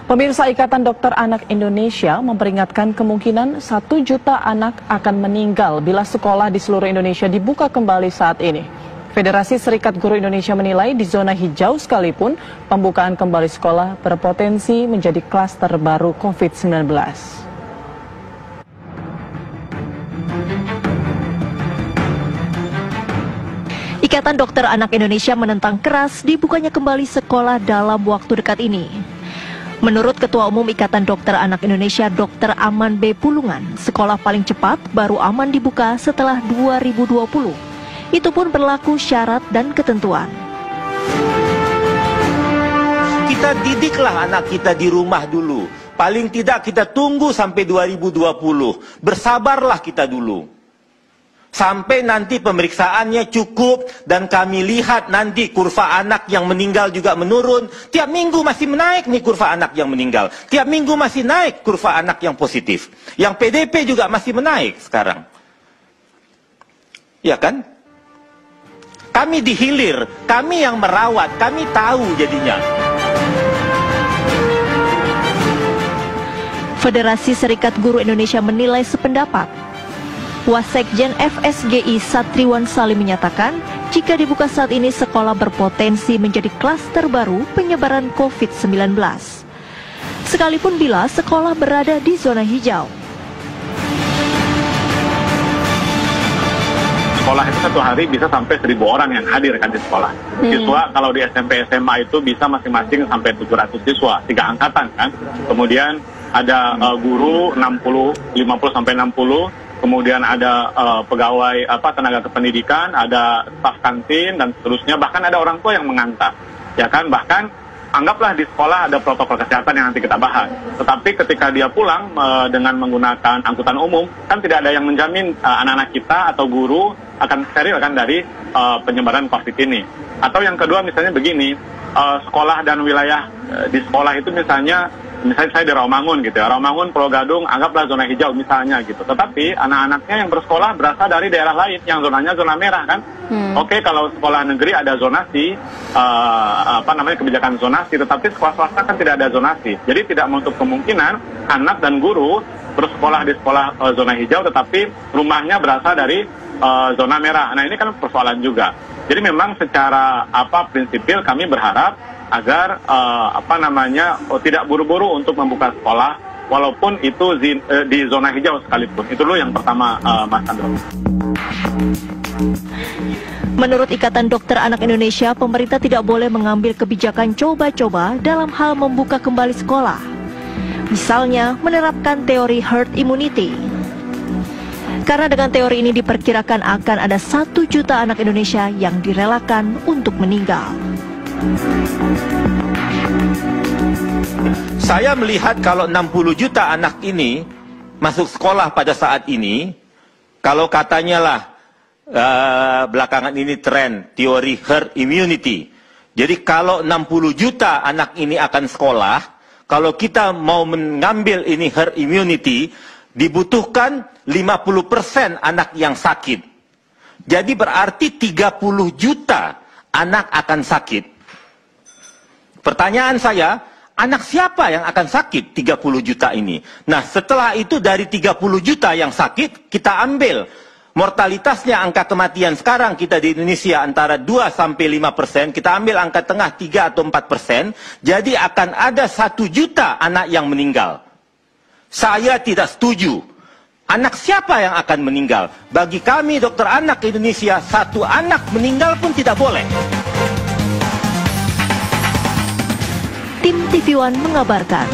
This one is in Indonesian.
Pemirsa, Ikatan Dokter Anak Indonesia memperingatkan kemungkinan 1 juta anak akan meninggal bila sekolah di seluruh Indonesia dibuka kembali saat ini. Federasi Serikat Guru Indonesia menilai di zona hijau sekalipun pembukaan kembali sekolah berpotensi menjadi klaster baru COVID-19. Ikatan Dokter Anak Indonesia menentang keras dibukanya kembali sekolah dalam waktu dekat ini. Menurut Ketua Umum Ikatan Dokter Anak Indonesia Dr. Aman B. Pulungan, sekolah paling cepat baru aman dibuka setelah 2020. Itu pun berlaku syarat dan ketentuan. Kita didiklah anak kita di rumah dulu. Paling tidak kita tunggu sampai 2020. Bersabarlah kita dulu. Sampai nanti pemeriksaannya cukup dan kami lihat nanti kurva anak yang meninggal juga menurun. Tiap minggu masih menaik nih kurva anak yang meninggal. Tiap minggu masih naik kurva anak yang positif. Yang PDP juga masih menaik sekarang. Ya kan? Kami dihilir, kami yang merawat, kami tahu jadinya. Federasi Serikat Guru Indonesia menilai sependapat. Wasekjen FSGI Satriwan Salim menyatakan, jika dibuka saat ini sekolah berpotensi menjadi klaster baru penyebaran COVID-19. Sekalipun bila sekolah berada di zona hijau. Sekolah itu satu hari bisa sampai 1.000 orang yang hadir kan di sekolah. Siswa kalau di SMP SMA itu bisa masing-masing sampai 700 siswa, 3 angkatan kan. Kemudian ada guru 50 sampai 60. Kemudian ada pegawai tenaga kependidikan, ada staf kantin dan seterusnya, bahkan ada orang tua yang mengantar. Ya kan, bahkan anggaplah di sekolah ada protokol kesehatan yang nanti kita bahas. Tetapi ketika dia pulang dengan menggunakan angkutan umum, kan tidak ada yang menjamin anak-anak kita atau guru akan steril kan dari penyebaran COVID ini. Atau yang kedua misalnya begini, sekolah dan wilayah di sekolah itu misalnya saya di Rawamangun gitu ya, Rawamangun, Pulau Gadung, anggaplah zona hijau misalnya gitu. Tetapi anak-anaknya yang bersekolah berasal dari daerah lain yang zonanya zona merah kan. Oke, kalau sekolah negeri ada zonasi, kebijakan zonasi, tetapi sekolah swasta kan tidak ada zonasi. Jadi tidak menutup kemungkinan anak dan guru bersekolah di sekolah zona hijau, tetapi rumahnya berasal dari zona merah. Nah ini kan persoalan juga. Jadi memang secara prinsipil kami berharap agar tidak buru-buru untuk membuka sekolah walaupun itu di zona hijau sekalipun. Itu dulu yang pertama, Mas Andro. Menurut Ikatan Dokter Anak Indonesia, pemerintah tidak boleh mengambil kebijakan coba-coba dalam hal membuka kembali sekolah. Misalnya menerapkan teori herd immunity. Karena dengan teori ini diperkirakan akan ada 1 juta anak Indonesia yang direlakan untuk meninggal. Saya melihat kalau 60 juta anak ini masuk sekolah pada saat ini, kalau katanya lah belakangan ini tren teori herd immunity. Jadi kalau 60 juta anak ini akan sekolah, kalau kita mau mengambil ini herd immunity, dibutuhkan 50% anak yang sakit. Jadi berarti 30 juta anak akan sakit. Pertanyaan saya, anak siapa yang akan sakit 30 juta ini? Nah, setelah itu dari 30 juta yang sakit, kita ambil mortalitasnya, angka kematian sekarang kita di Indonesia antara 2-5%, kita ambil angka tengah 3 atau 4%, jadi akan ada 1 juta anak yang meninggal. Saya tidak setuju. Anak siapa yang akan meninggal? Bagi kami dokter anak Indonesia, 1 anak meninggal pun tidak boleh. Tim TV One mengabarkan.